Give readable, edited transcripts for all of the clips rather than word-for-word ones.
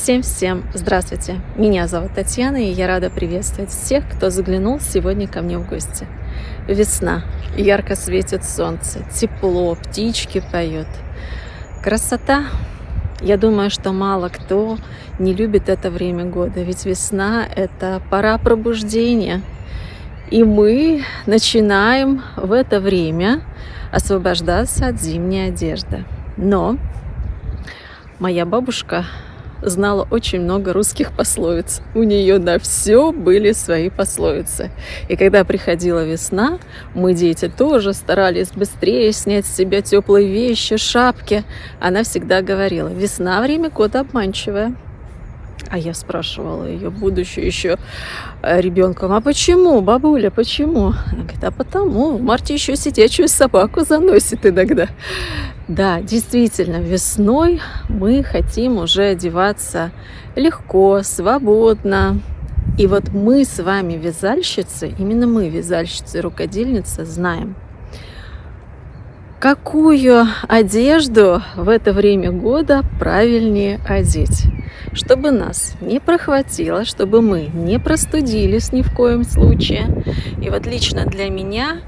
Всем здравствуйте! Меня зовут Татьяна, и я рада приветствовать всех, кто заглянул сегодня ко мне в гости. Весна, ярко светит солнце, тепло, птички поют. Красота! Я думаю, что мало кто не любит это время года, ведь весна – это пора пробуждения. И мы начинаем в это время освобождаться от зимней одежды. Но моя бабушка знала очень много русских пословиц. У нее на все были свои пословицы. И когда приходила весна, мы, дети, тоже старались быстрее снять с себя теплые вещи, шапки. Она всегда говорила: весна — время года обманчивое. А я спрашивала ее, будучи еще ребенком: а почему, бабуля, почему? Она говорит: а потому, в марте еще сидячую собаку заносит иногда. Да, действительно, весной мы хотим уже одеваться легко, свободно. И вот мы с вами, вязальщицы, именно мы, вязальщицы и рукодельницы, знаем, какую одежду в это время года правильнее одеть, чтобы нас не прохватило, чтобы мы не простудились ни в коем случае. И вот лично для меня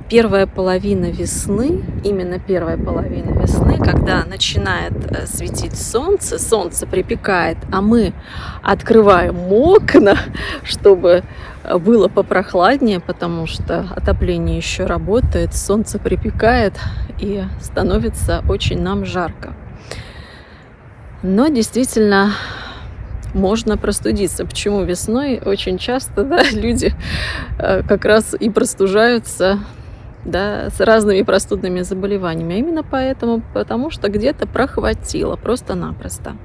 первая половина весны, именно первая половина весны, когда начинает светить солнце, солнце припекает, а мы открываем окна, чтобы было попрохладнее, потому что отопление еще работает, солнце припекает и становится очень нам жарко. Но действительно можно простудиться. Почему весной очень часто, люди как раз и простужаются, с разными простудными заболеваниями. А именно потому что где-то прохватило просто-напросто.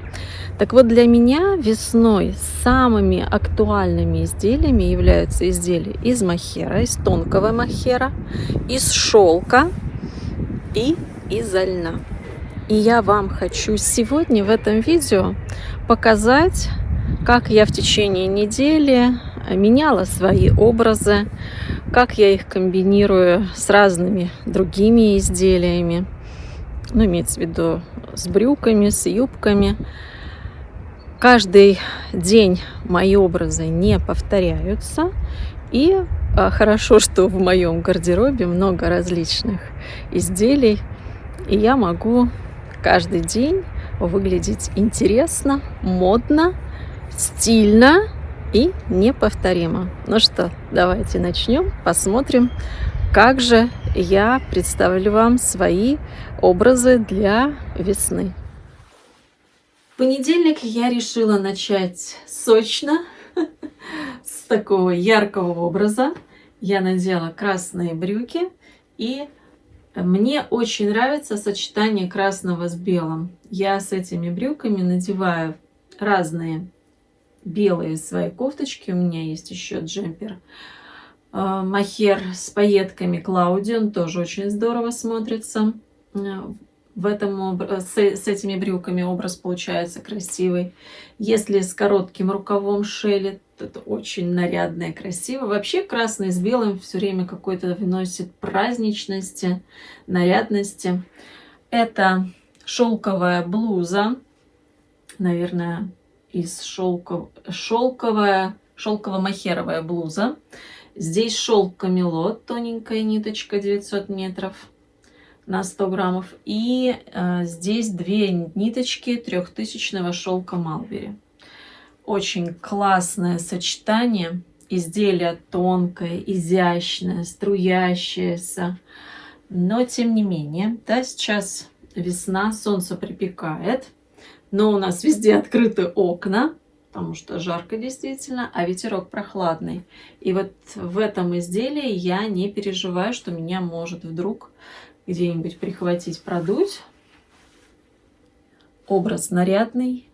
Так вот, для меня весной самыми актуальными изделиями являются изделия из мохера, из тонкого мохера, из шелка и изо льна. И я вам хочу сегодня в этом видео показать, как я в течение недели меняла свои образы, как я их комбинирую с разными другими изделиями, имеется в виду с брюками, с юбками. Каждый день мои образы не повторяются, и хорошо, что в моем гардеробе много различных изделий, и я могу каждый день выглядеть интересно, модно, стильно и неповторимо. Ну что, давайте начнем, посмотрим, как же я представлю вам свои образы для весны. В понедельник я решила начать сочно, с такого яркого образа. Я надела красные брюки, и мне очень нравится сочетание красного с белым. Я с этими брюками надеваю разные белые свои кофточки. У меня есть еще джемпер мохер с пайетками Клауди, он тоже очень здорово смотрится. С этими брюками образ получается красивый. Если с коротким рукавом шелли, то это очень нарядно и красиво. Вообще красный с белым все время какой-то вносит праздничности, нарядности. Это шелковая блуза, наверное, из шелково-махеровая блуза. Здесь шелк камелот, тоненькая ниточка, 900 метров на 100 граммов. И здесь две ниточки 3000 шелка Малбери. Очень классное сочетание. Изделие тонкое, изящное, струящееся. Но тем не менее, сейчас весна, солнце припекает. Но у нас везде открыты окна, потому что жарко действительно, а ветерок прохладный. И вот в этом изделии я не переживаю, что меня может вдруг где-нибудь прихватить, продуть. Образ нарядный,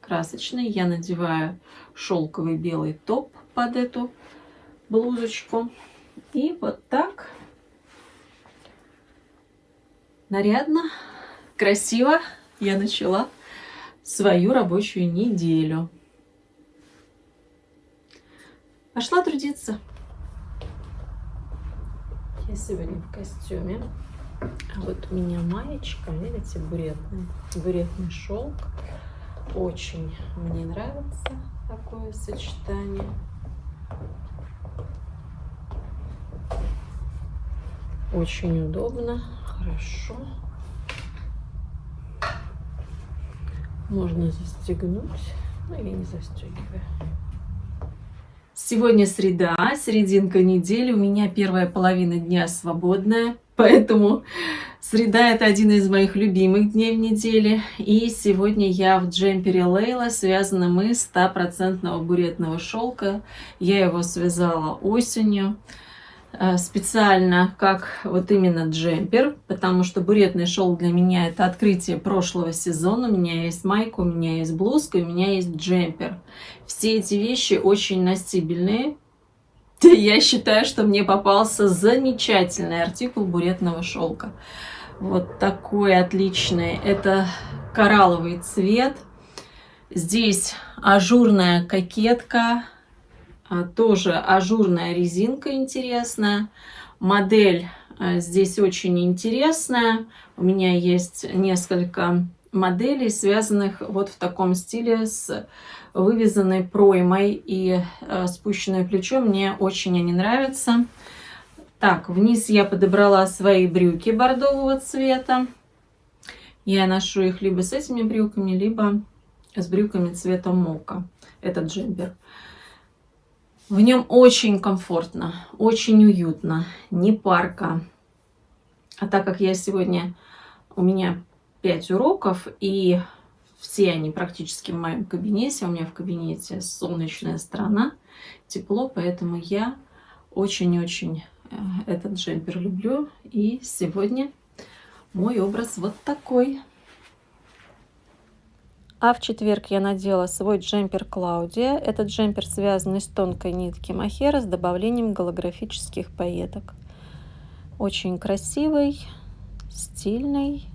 красочный. Я надеваю шелковый белый топ под эту блузочку. И вот так нарядно, красиво я начала свою рабочую неделю. Пошла трудиться. Я сегодня в костюме. А вот у меня маечка, видите, буретный шелк. Очень мне нравится такое сочетание. Очень удобно, хорошо. Можно застегнуть, но я не застегиваю. Сегодня среда, серединка недели, у меня первая половина дня свободная, поэтому среда — это один из моих любимых дней в неделе. И сегодня я в джемпере Лейла. Связаны мы 100% буретного шелка. Я его связала осенью специально как вот именно джемпер, потому что буретный шелк для меня — это открытие прошлого сезона. У меня есть майка, у меня есть блузка, у меня есть джемпер. Все эти вещи очень носибельные. Я считаю, что мне попался замечательный артикул буретного шелка. Вот такой отличный. Это коралловый цвет. Здесь ажурная кокетка. Тоже ажурная резинка интересная. Модель здесь очень интересная. У меня есть несколько моделей, связанных вот в таком стиле с вывязанной проймой и спущенное плечо. Мне очень они нравятся. Так, вниз я подобрала свои брюки бордового цвета. Я ношу их либо с этими брюками, либо с брюками цвета мока. Это джемпер. В нем очень комфортно, очень уютно, не парко. А так как у меня 5 уроков, и все они практически в моем кабинете, у меня в кабинете солнечная сторона, тепло, поэтому я очень-очень этот джемпер люблю. И сегодня мой образ вот такой. А в четверг я надела свой джемпер Клаудия. Этот джемпер связан из тонкой нитки мохера с добавлением голографических пайеток. Очень красивый, стильный.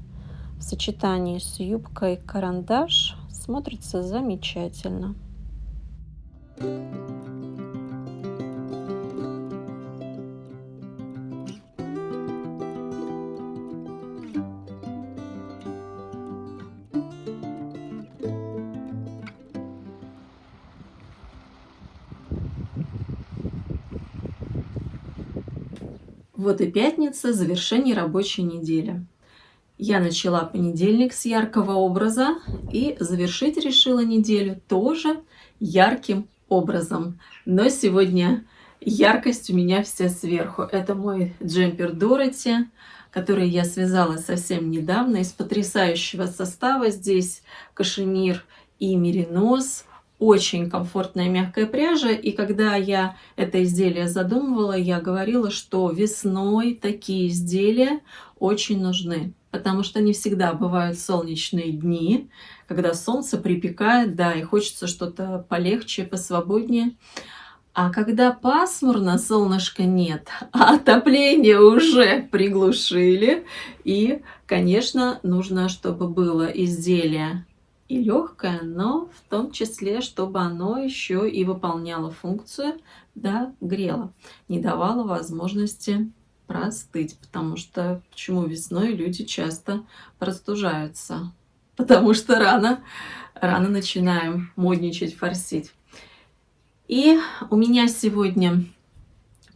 В сочетании с юбкой карандаш смотрится замечательно. Вот и пятница, завершение рабочей недели. Я начала понедельник с яркого образа и завершить решила неделю тоже ярким образом. Но сегодня яркость у меня вся сверху. Это мой джемпер Дороти, который я связала совсем недавно из потрясающего состава. Здесь кашемир и меринос. Очень комфортная мягкая пряжа, и когда я это изделие задумывала, я говорила, что весной такие изделия очень нужны, потому что не всегда бывают солнечные дни, когда солнце припекает, да, и хочется что-то полегче, посвободнее. А когда пасмурно, солнышка нет, а отопление уже приглушили, и, конечно, нужно, чтобы было изделие и легкое, но в том числе, чтобы оно еще и выполняло функцию, да, грело, не давало возможности простыть, потому что почему весной люди часто простужаются, потому что рано начинаем модничать, форсить. И у меня сегодня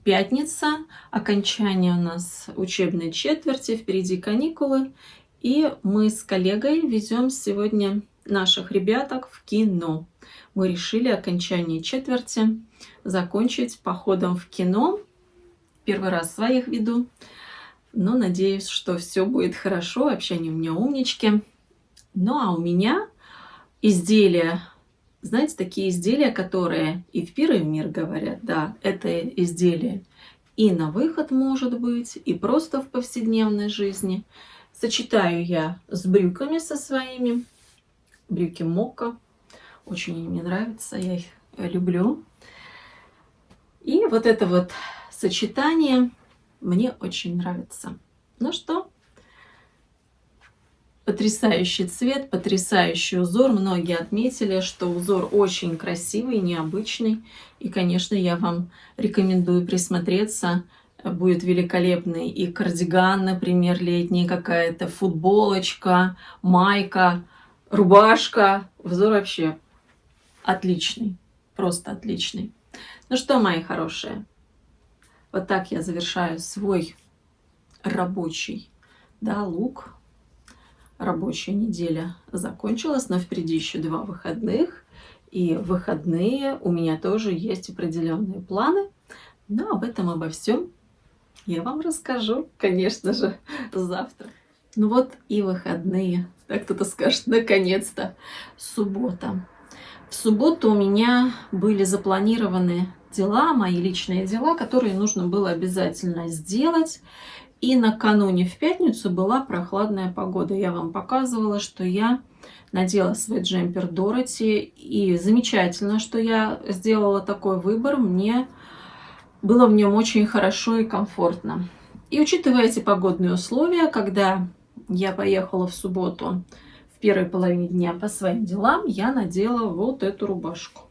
пятница, окончание у нас учебной четверти, впереди каникулы, и мы с коллегой везем сегодня наших ребяток в кино. Мы решили окончание четверти закончить походом в кино. Первый раз своих веду, но надеюсь, что все будет хорошо. Вообще они у меня умнички. Ну а у меня изделия, знаете, такие изделия, которые и в пир, и в мир говорят. Да, это изделие и на выход может быть, и просто в повседневной жизни. Сочетаю я с брюками со своими. Брюки Мока. Очень они мне нравятся, я их люблю. И вот это вот сочетание мне очень нравится. Ну что, потрясающий цвет, потрясающий узор. Многие отметили, что узор очень красивый, необычный. И, конечно, я вам рекомендую присмотреться. Будет великолепный и кардиган, например, летний, какая-то футболочка, майка. рубашка. Узор вообще отличный, просто отличный. Ну что, мои хорошие, вот так я завершаю свой рабочий, да, лук. Рабочая неделя закончилась, но впереди еще 2 выходных. И в выходные у меня тоже есть определенные планы. Но об этом, обо всем я вам расскажу, конечно же, завтра. Ну вот и выходные. Так кто-то скажет, наконец-то, суббота. В субботу у меня были запланированы дела, мои личные дела, которые нужно было обязательно сделать. И накануне в пятницу была прохладная погода. Я вам показывала, что я надела свой джемпер Дороти. И замечательно, что я сделала такой выбор. Мне было в нем очень хорошо и комфортно. И учитывая эти погодные условия, когда я поехала в субботу в первой половине дня по своим делам, я надела вот эту рубашку.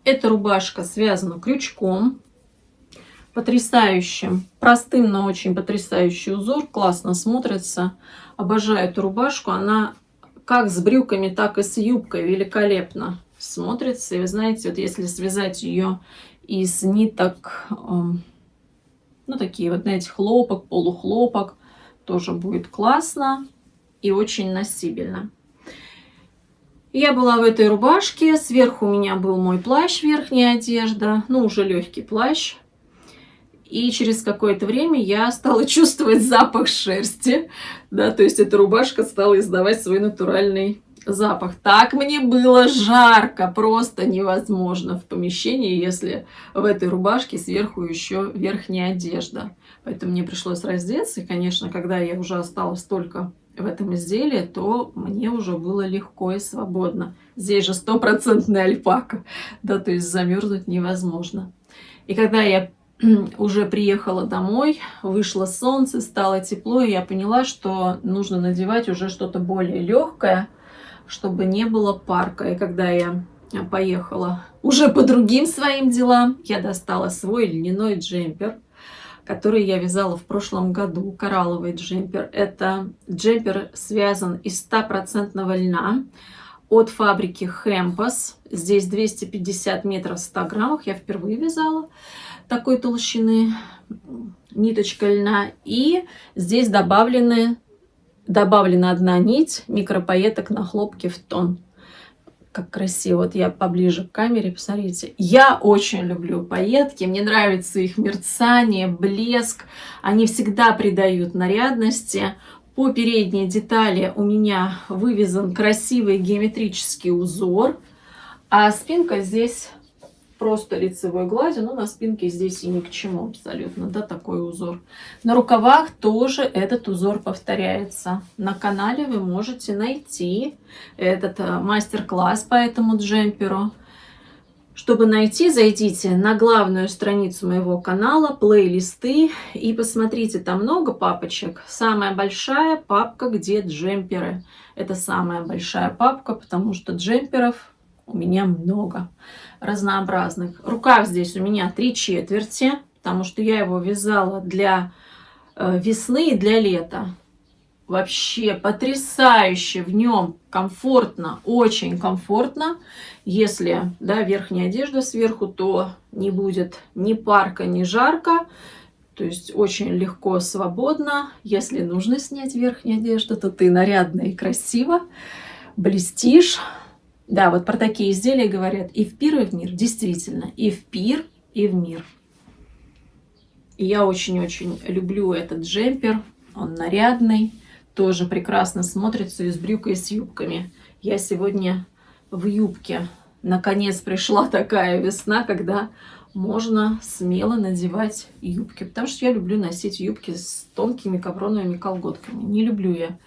Эта рубашка связана крючком. Потрясающим, простым, но очень потрясающий узор, классно смотрится. Обожаю эту рубашку, она как с брюками, так и с юбкой великолепно смотрится. И вы знаете, вот если связать ее из ниток, ну такие вот, знаете, хлопок, полухлопок, тоже будет классно и очень носибельно. Я была в этой рубашке, сверху у меня был мой плащ, верхняя одежда, ну уже легкий плащ. И через какое-то время я стала чувствовать запах шерсти, да, то есть эта рубашка стала издавать свой натуральный запах. Так мне было жарко, просто невозможно в помещении, если в этой рубашке сверху еще верхняя одежда. Поэтому мне пришлось раздеться, и, конечно, когда я уже осталась только в этом изделии, то мне уже было легко и свободно. Здесь же 100% альпака, да, то есть замерзнуть невозможно. И когда я уже приехала домой, вышло солнце, стало тепло, и я поняла, что нужно надевать уже что-то более легкое, чтобы не было парка. И когда я поехала уже по другим своим делам, я достала свой льняной джемпер, который я вязала в прошлом году, коралловый джемпер. Это джемпер связан из 100% льна от фабрики Hempos. Здесь 250 метров в 100 граммах, я впервые вязала такой толщины ниточка льна. И здесь добавлена одна нить микропоеток на хлопке в тон. Как красиво. Вот я поближе к камере, посмотрите. Я очень люблю пайетки. Мне нравится их мерцание, блеск. Они всегда придают нарядности. По передней детали у меня вывязан красивый геометрический узор. А спинка здесь просто лицевой гладью, но на спинке здесь и ни к чему абсолютно, да, такой узор. На рукавах тоже этот узор повторяется. На канале вы можете найти этот мастер-класс по этому джемперу. Чтобы найти, зайдите на главную страницу моего канала, плейлисты, и посмотрите, там много папочек. Самая большая папка, где джемперы. Это самая большая папка, потому что джемперов у меня много разнообразных. Рукав здесь у меня 3/4, потому что я его вязала для весны и для лета. Вообще потрясающе в нем комфортно, очень комфортно. Если, да, верхняя одежда сверху, то не будет ни парка, ни жарко. То есть очень легко, свободно. Если нужно снять верхнюю одежду, то ты нарядно и красиво блестишь. Да, вот про такие изделия говорят и в пир, и в мир. Действительно, и в пир, и в мир. И я очень-очень люблю этот джемпер. Он нарядный, тоже прекрасно смотрится и с брюкой, и с юбками. Я сегодня в юбке. Наконец пришла такая весна, когда можно смело надевать юбки. Потому что я люблю носить юбки с тонкими капроновыми колготками. Не люблю я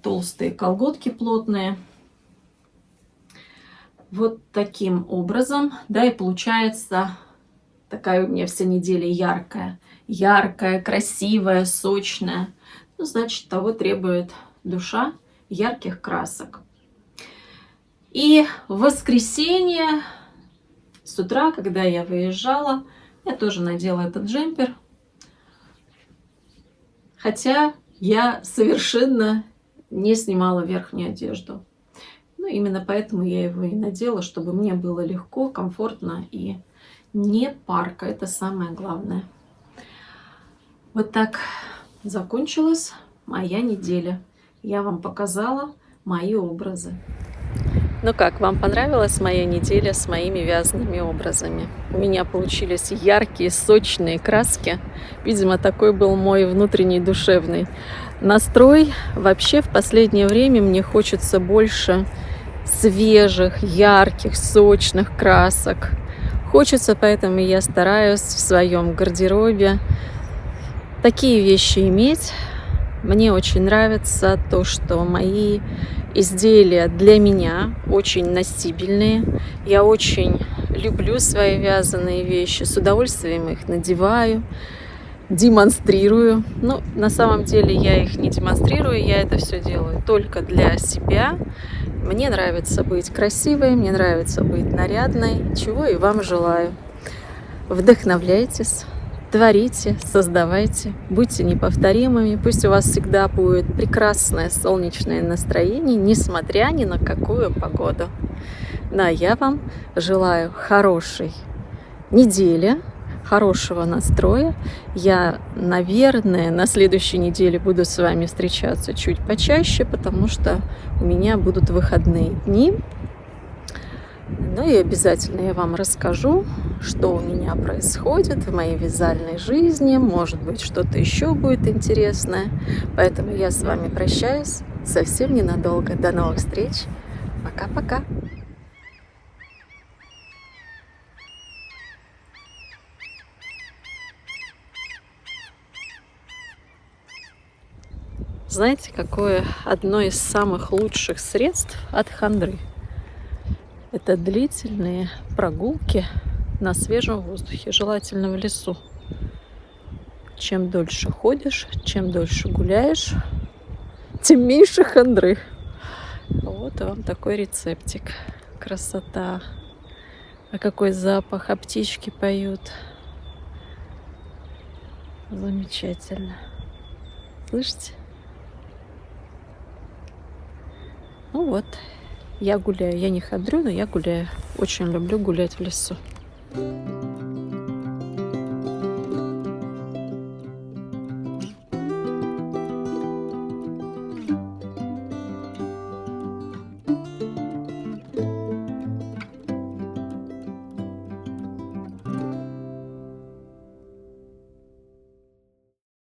толстые колготки плотные. Вот таким образом, да, и получается такая у меня вся неделя яркая. Яркая, красивая, сочная. Ну, значит, того требует душа ярких красок. И в воскресенье с утра, когда я выезжала, я тоже надела этот джемпер. Хотя я совершенно не снимала верхнюю одежду. Ну, именно поэтому я его и надела, чтобы мне было легко, комфортно и не парко. Это самое главное. Вот так закончилась моя неделя. Я вам показала мои образы. Ну как, вам понравилась моя неделя с моими вязаными образами? У меня получились яркие, сочные краски. Видимо, такой был мой внутренний душевный настрой. Вообще, в последнее время мне хочется больше свежих, ярких, сочных красок. Хочется, поэтому я стараюсь в своем гардеробе такие вещи иметь. Мне очень нравится то, что мои изделия для меня очень носибельные. Я очень люблю свои вязаные вещи, с удовольствием их надеваю, демонстрирую. Но на самом деле я их не демонстрирую, я это все делаю только для себя. Мне нравится быть красивой, мне нравится быть нарядной, чего и вам желаю. Вдохновляйтесь, творите, создавайте, будьте неповторимыми. Пусть у вас всегда будет прекрасное солнечное настроение, несмотря ни на какую погоду. Да, я вам желаю хорошей недели, хорошего настроя. Я, наверное, на следующей неделе буду с вами встречаться чуть почаще, потому что у меня будут выходные дни. Ну и обязательно я вам расскажу, что у меня происходит в моей вязальной жизни. Может быть, что-то еще будет интересное. Поэтому я с вами прощаюсь совсем ненадолго. До новых встреч. Пока-пока. Знаете, какое одно из самых лучших средств от хандры? Это длительные прогулки на свежем воздухе, желательно в лесу. Чем дольше ходишь, чем дольше гуляешь, тем меньше хандры. Вот вам такой рецептик. Красота. А какой запах, а птички поют. Замечательно. Слышите? Ну вот. Я гуляю, я не хандрю, но я гуляю. Очень люблю гулять в лесу.